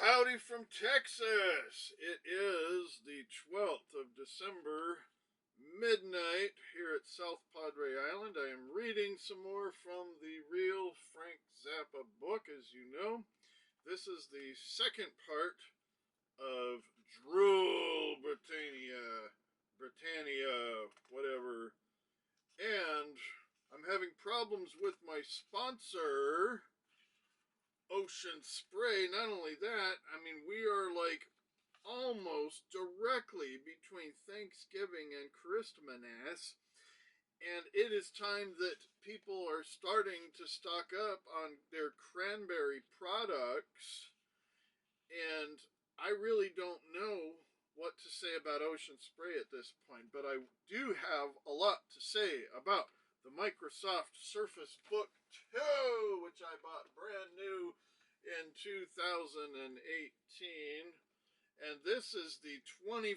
howdy from Texas. It is the 12th of December, midnight here at South Padre Island. I am reading some more from the real Frank Zappa book, as you know. This is the second part of Drool Britannia, whatever. And I'm having problems with my sponsor, Ocean Spray. Not only that, I mean, we are like almost directly between Thanksgiving and Christmas, and it is time that people are starting to stock up on their cranberry products, and I really don't know what to say about Ocean Spray at this point, but I do have a lot to say about the Microsoft Surface Book 2, which I bought brand new in 2018. And this is the $2,400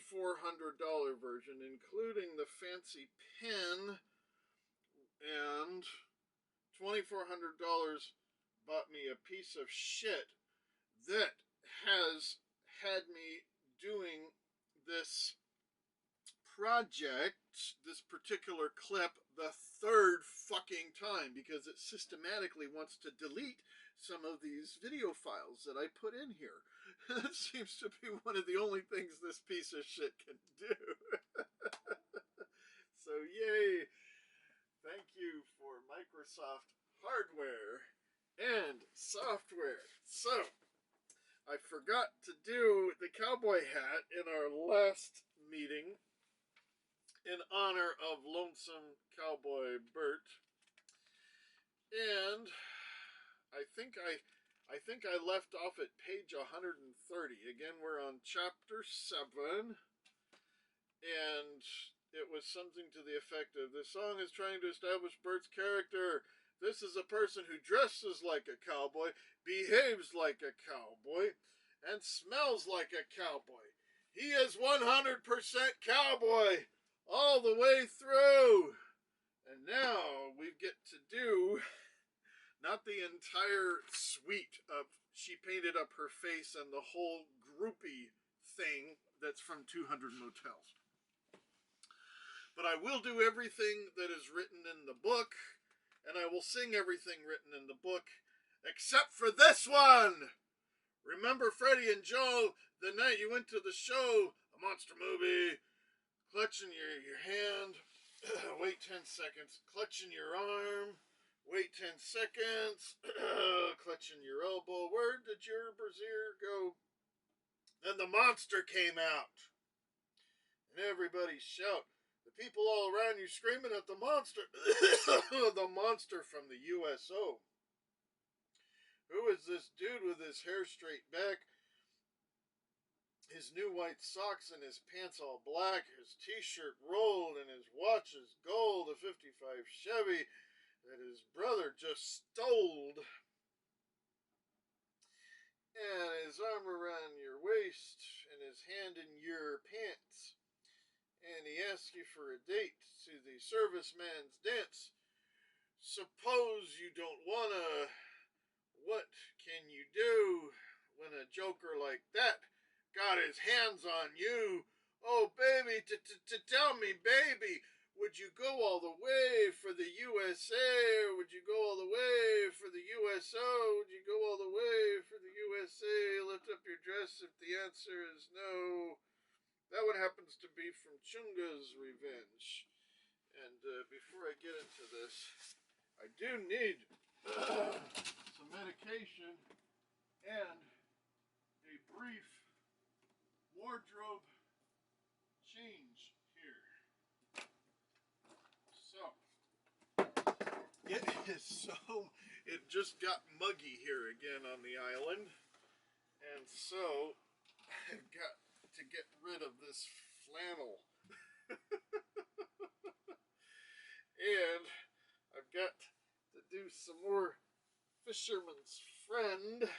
version, including the fancy pen. And $2,400 bought me a piece of shit that has had me doing this project, this particular clip, the third fucking time, because it systematically wants to delete some of these video files that I put in here. That seems to be one of the only things this piece of shit can do. So yay, thank you for Microsoft hardware and software. So I forgot to do the cowboy hat in our last meeting in honor of Lonesome Cowboy Bert. And I think I left off at page 130. Again, we're on chapter 7. And it was something to the effect of, this song is trying to establish Bert's character. This is a person who dresses like a cowboy, behaves like a cowboy, and smells like a cowboy. He is 100% cowboy all the way through. And now we get to do not the entire suite of She Painted Up Her Face and the whole groupie thing that's from 200 Motels. But I will do everything that is written in the book, and I will sing everything written in the book, except for this one! Remember Freddie and Joe, the night you went to the show, a monster movie, clutching your hand, wait 10 seconds, clutching your arm, wait 10 seconds, clutching your elbow, where did your brassiere go? Then the monster came out, and everybody shout. The people all around you screaming at the monster. The monster from the USO. Who is this dude with his hair straight back, his new white socks and his pants all black, his t-shirt rolled and his watch is gold, a 55 Chevy that his brother just stole, and his arm around your waist and his hand in your pants. And he asks you for a date to the serviceman's dance. Suppose you don't wanna, what can you do when a joker like that got his hands on you? Oh baby, tell me baby, would you go all the way for the USA, or would you go all the way for the USO? Would you go all the way for the USA? Lift up your dress if the answer is no. That one happens to be from Chunga's Revenge. And before I get into this, I do need some medication and a brief wardrobe change here. So, it just got muggy here again on the island. And so, I've got to get rid of this flannel. And I've got to do some more Fisherman's Friend,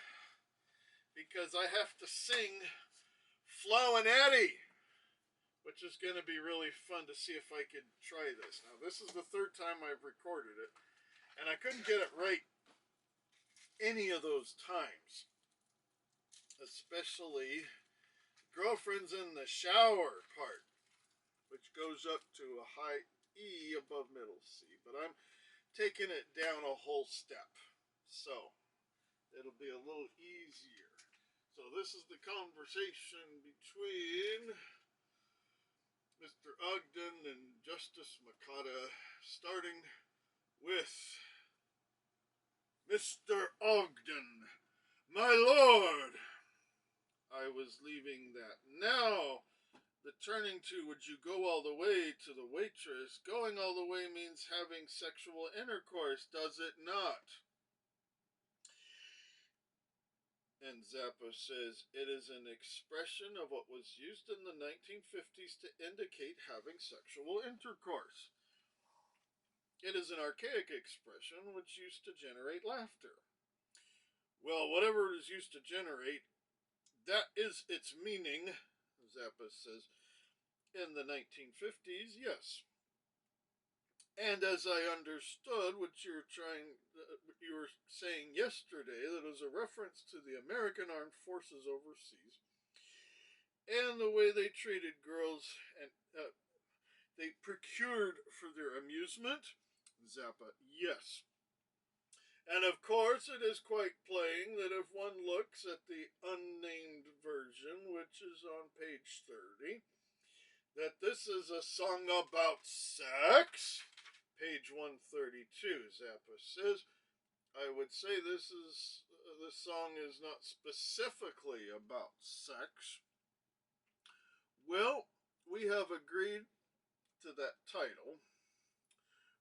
because I have to sing Flo and Eddie, which is going to be really fun to see if I could try this. Now, this is the third time I've recorded it, and I couldn't get it right any of those times. The especially girlfriends in the shower part, which goes up to a high E above middle C. But I'm taking it down a whole step, so it'll be a little easier. So this is the conversation between Mr. Ogden and Justice Makata, starting with Mr. Ogden. My lord, I was leaving that. Now, the turning to, would you go all the way, to the waitress. Going all the way means having sexual intercourse, does it not? And Zappa says, it is an expression of what was used in the 1950s to indicate having sexual intercourse. It is an archaic expression which used to generate laughter. Well, whatever it is used to generate, that is its meaning, Zappa says. In the 1950s, yes. And as I understood what you were saying yesterday, that was a reference to the American Armed Forces overseas and the way they treated girls and they procured for their amusement. Zappa, yes. And of course, it is quite plain that if one looks at the unnamed version, which is on page 30, that this is a song about sex. Page 132, Zappa says, I would say this song is not specifically about sex. Well, we have agreed to that title.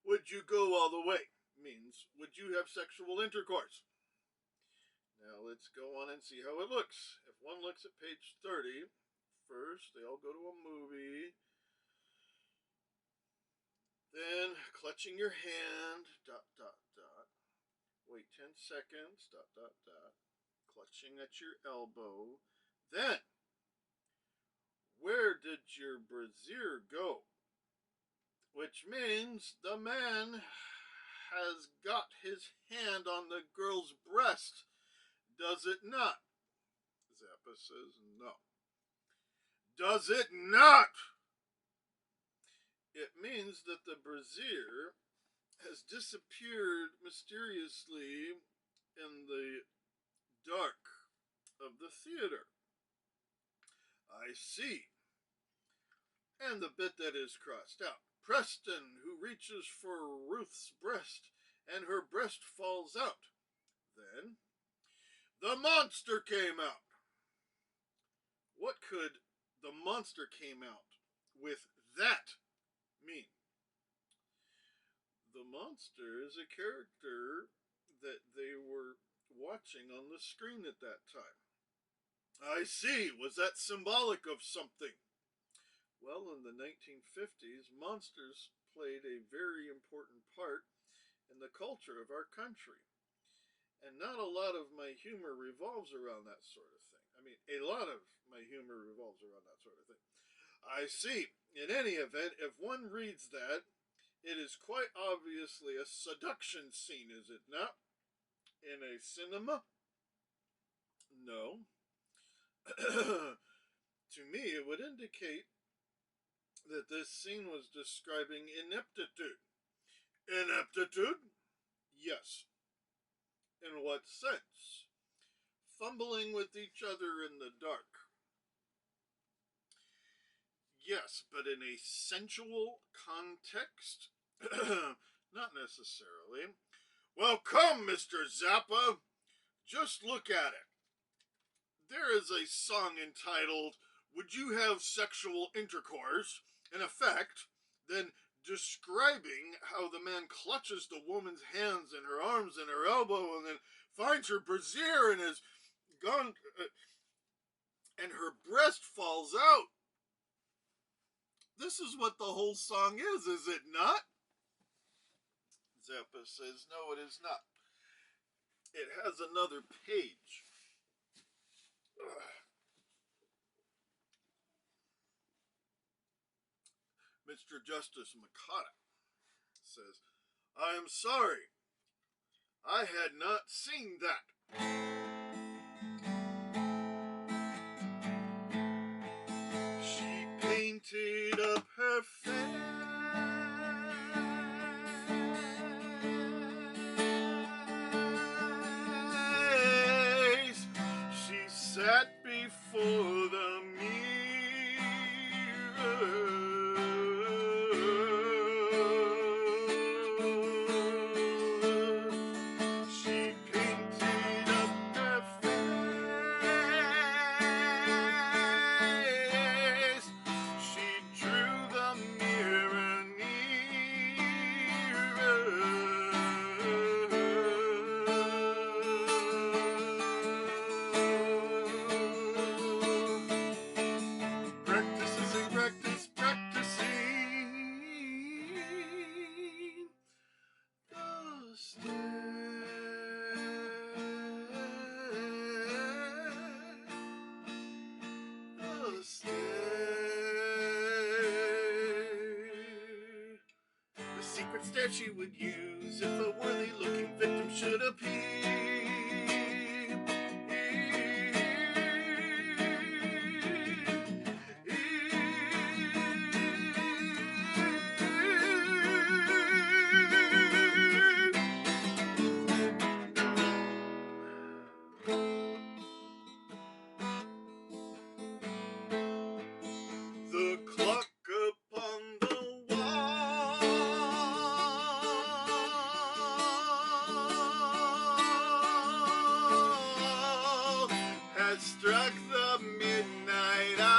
Would you go all the way? Means, would you have sexual intercourse? Now let's go on and see how it looks. If one looks at page 30, first they all go to a movie. Then, clutching your hand, ... Wait 10 seconds, ... Clutching at your elbow. Then, where did your brassiere go? Which means the man has got his hand on the girl's breast, does it not? Zappa says no. Does it not? It means that the brassiere has disappeared mysteriously in the dark of the theater. I see. And the bit that is crossed out. Preston, who reaches for Ruth's breast, and her breast falls out. Then, the monster came out. What could the monster came out with that mean? The monster is a character that they were watching on the screen at that time. I see. Was that symbolic of something? Well, in the 1950s, monsters played a very important part in the culture of our country. And not a lot of my humor revolves around that sort of thing. I mean, a lot of my humor revolves around that sort of thing. I see. In any event, if one reads that, it is quite obviously a seduction scene, is it not? In a cinema? No. To me, it would indicate that this scene was describing ineptitude. Ineptitude? Yes. In what sense? Fumbling with each other in the dark. Yes, but in a sensual context? Not necessarily. Well, come, Mr. Zappa. Just look at it. There is a song entitled, Would You Have Sexual Intercourse? In effect, then describing how the man clutches the woman's hands and her arms and her elbow and then finds her brassiere and is gone, and her breast falls out. This is what the whole song is it not? Zappa says, no, it is not. It has another page. Mr. Justice Makata says, I am sorry. I had not seen that. sat before the mirror. She painted up her face. She drew the mirror nearer. Practicing the secret stare she would use if a worthy-looking victim should appear. The clock upon the wall has struck the midnight hour.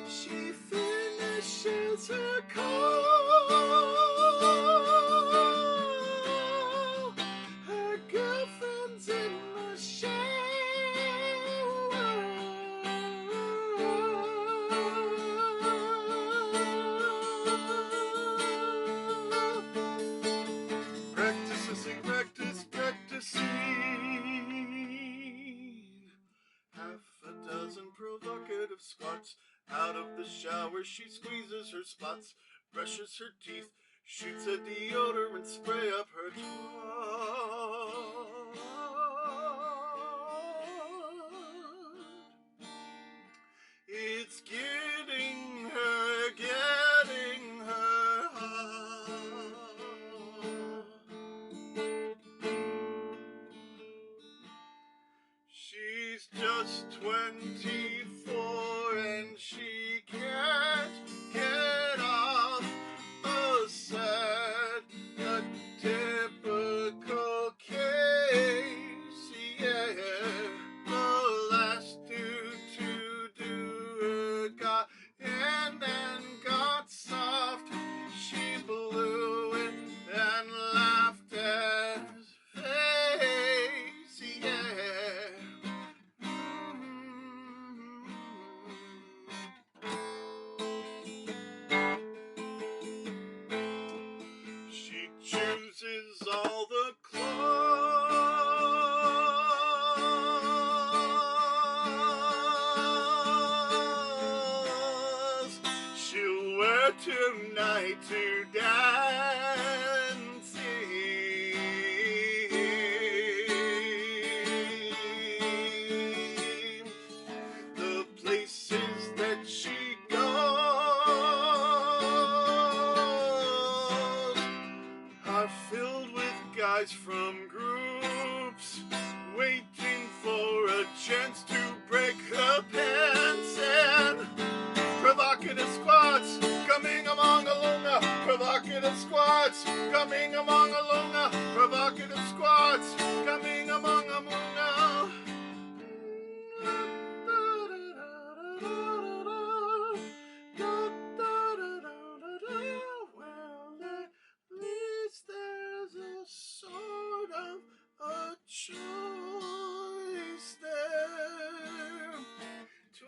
She finishes her call. Her girlfriend's in the shower. Practicing. Half a dozen provocative squats. Out of the shower she squeezes her spots, brushes her teeth, shoots a deodorant spray up her top. It's getting her hot. She's just 24 and she can't get off a sad, a typical case. Yeah, the last dude to do her got in and got soft. She blew it and laughed at his face. Yeah. She chooses all the clothes she'll wear tonight to dancing. The places that she goes are filled with guys from groups waiting for a chance to break her pants, and provocative squads coming among alumna, provocative squads coming among alumna, provocative squads coming among alumna. Well, at least there's a sort of a choice there.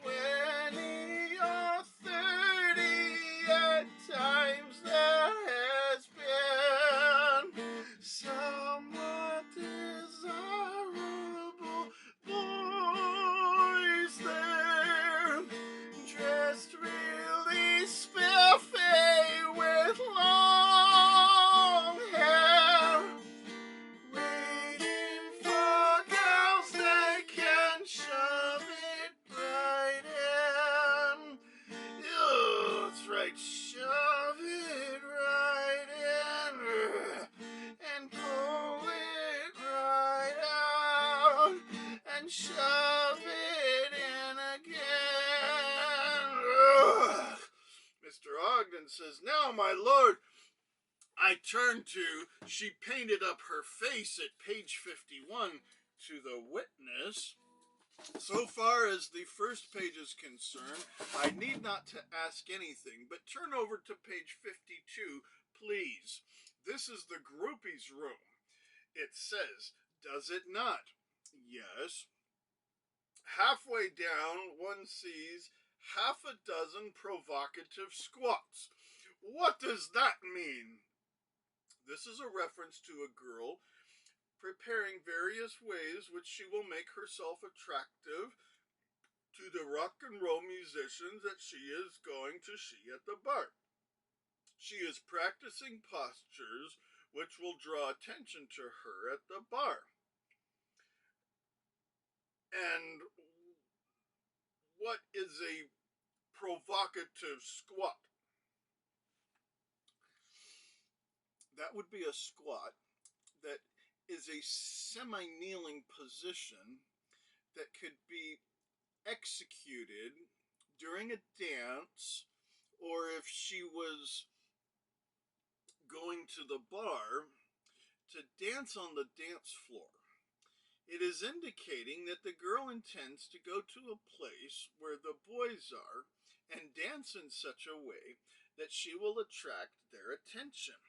20 or 30 at times there has been. shove it in again. Ugh. Mr. Ogden says, now, my lord, I turn to, she painted up her face at page 51 to the witness. So far as the first page is concerned, I need not to ask anything, but turn over to page 52, please. This is the groupie's room. It says, does it not? Yes. Halfway down, one sees half a dozen provocative squats. What does that mean? This is a reference to a girl preparing various ways which she will make herself attractive to the rock and roll musicians that she is going to see at the bar. She is practicing postures which will draw attention to her at the bar. And what is a provocative squat? That would be a squat that is a semi-kneeling position that could be executed during a dance, or if she was going to the bar to dance on the dance floor. It is indicating that the girl intends to go to a place where the boys are and dance in such a way that she will attract their attention.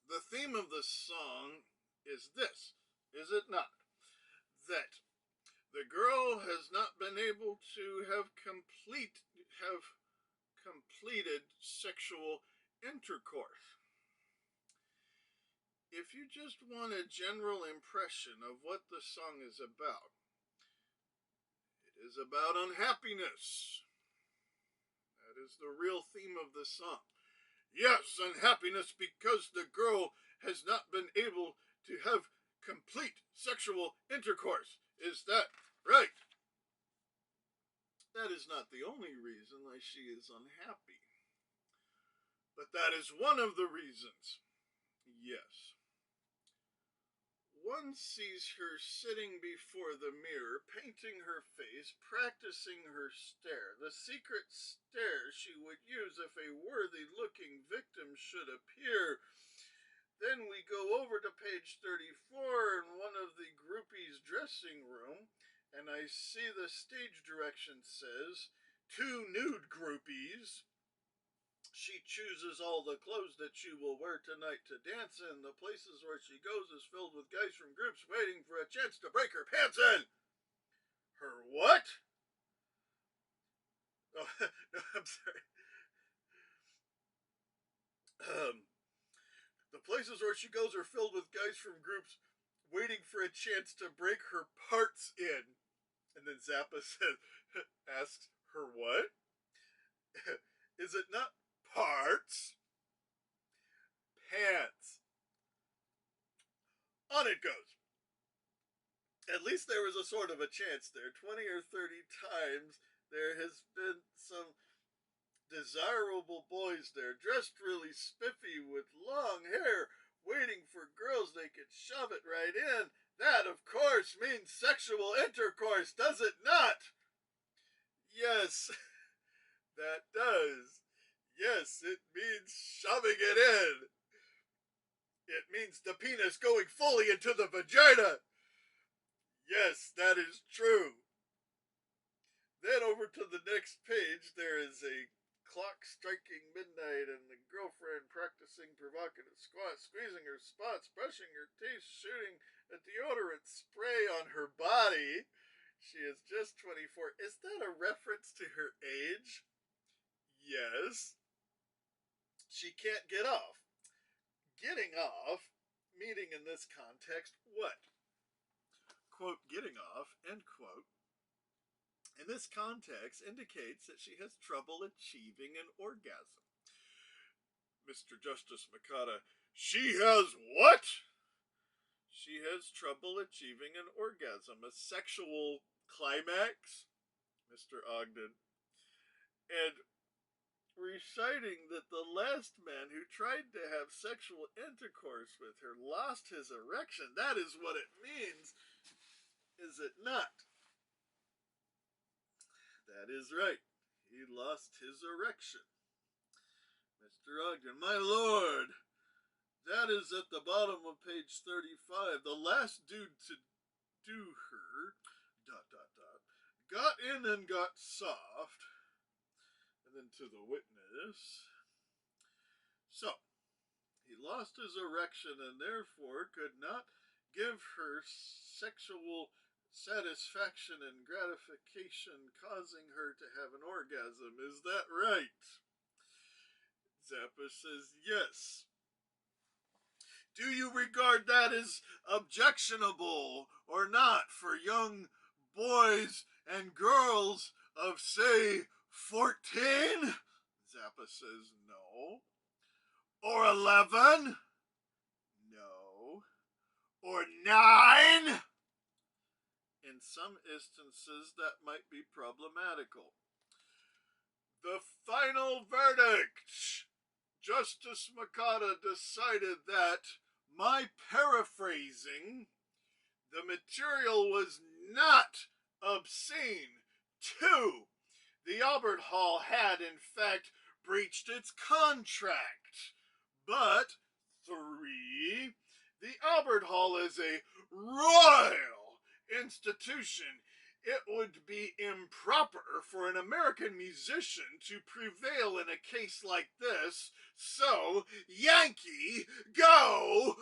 The theme of the song is this, is it not? That the girl has not been able to have completed sexual intercourse. If you just want a general impression of what the song is about, it is about unhappiness. That is the real theme of the song. Yes, unhappiness because the girl has not been able to have complete sexual intercourse. Is that right? That is not the only reason why she is unhappy. But that is one of the reasons. Yes. One sees her sitting before the mirror, painting her face, practicing her stare, the secret stare she would use if a worthy-looking victim should appear. Then we go over to page 34 in one of the groupies' dressing room, and I see the stage direction says, 2 nude groupies. She chooses all the clothes that she will wear tonight to dance in. The places where she goes is filled with guys from groups waiting for a chance to break her pants in. Her what? Oh, no, I'm sorry. The places where she goes are filled with guys from groups waiting for a chance to break her parts in. And then Zappa asks, her what? Is it not parts? Pants. On it goes. At least there was a sort of a chance there. 20 or 30 times there has been some desirable boys there, dressed really spiffy with long hair, waiting for girls they could shove it right in. That, of course, means sexual intercourse, does it not? Yes, that does. Yes, it means shoving it in. It means the penis going fully into the vagina. Yes, that is true. Then over to the next page, there is a clock striking midnight and the girlfriend practicing provocative squats, squeezing her spots, brushing her teeth, shooting a deodorant spray on her body. She is just 24. Is that a reference to her age? Yes. She can't get off. Getting off, meaning in this context, what? Quote, getting off, end quote, in this context indicates that she has trouble achieving an orgasm. Mr. Justice Makata, she has what? She has trouble achieving an orgasm, a sexual climax, Mr. Ogden. And reciting that the last man who tried to have sexual intercourse with her lost his erection. That is what it means. is it not? That is right. He lost his erection. Mr. Ogden, my lord, that is at the bottom of page 35. The last dude to do her, got in and got soft. And then to the witness. So, he lost his erection and therefore could not give her sexual satisfaction and gratification, causing her to have an orgasm. Is that right? Zappa says yes. Do you regard that as objectionable or not for young boys and girls of, say, 14? Zappa says no. Or 11? No. Or 9? In some instances, that might be problematical. The final verdict. Justice Makata decided that, my paraphrasing, the material was not obscene. 2. The Albert Hall had, in fact, breached its contract. But 3. The Albert Hall is a royal institution. It would be improper for an American musician to prevail in a case like this. So, Yankee, go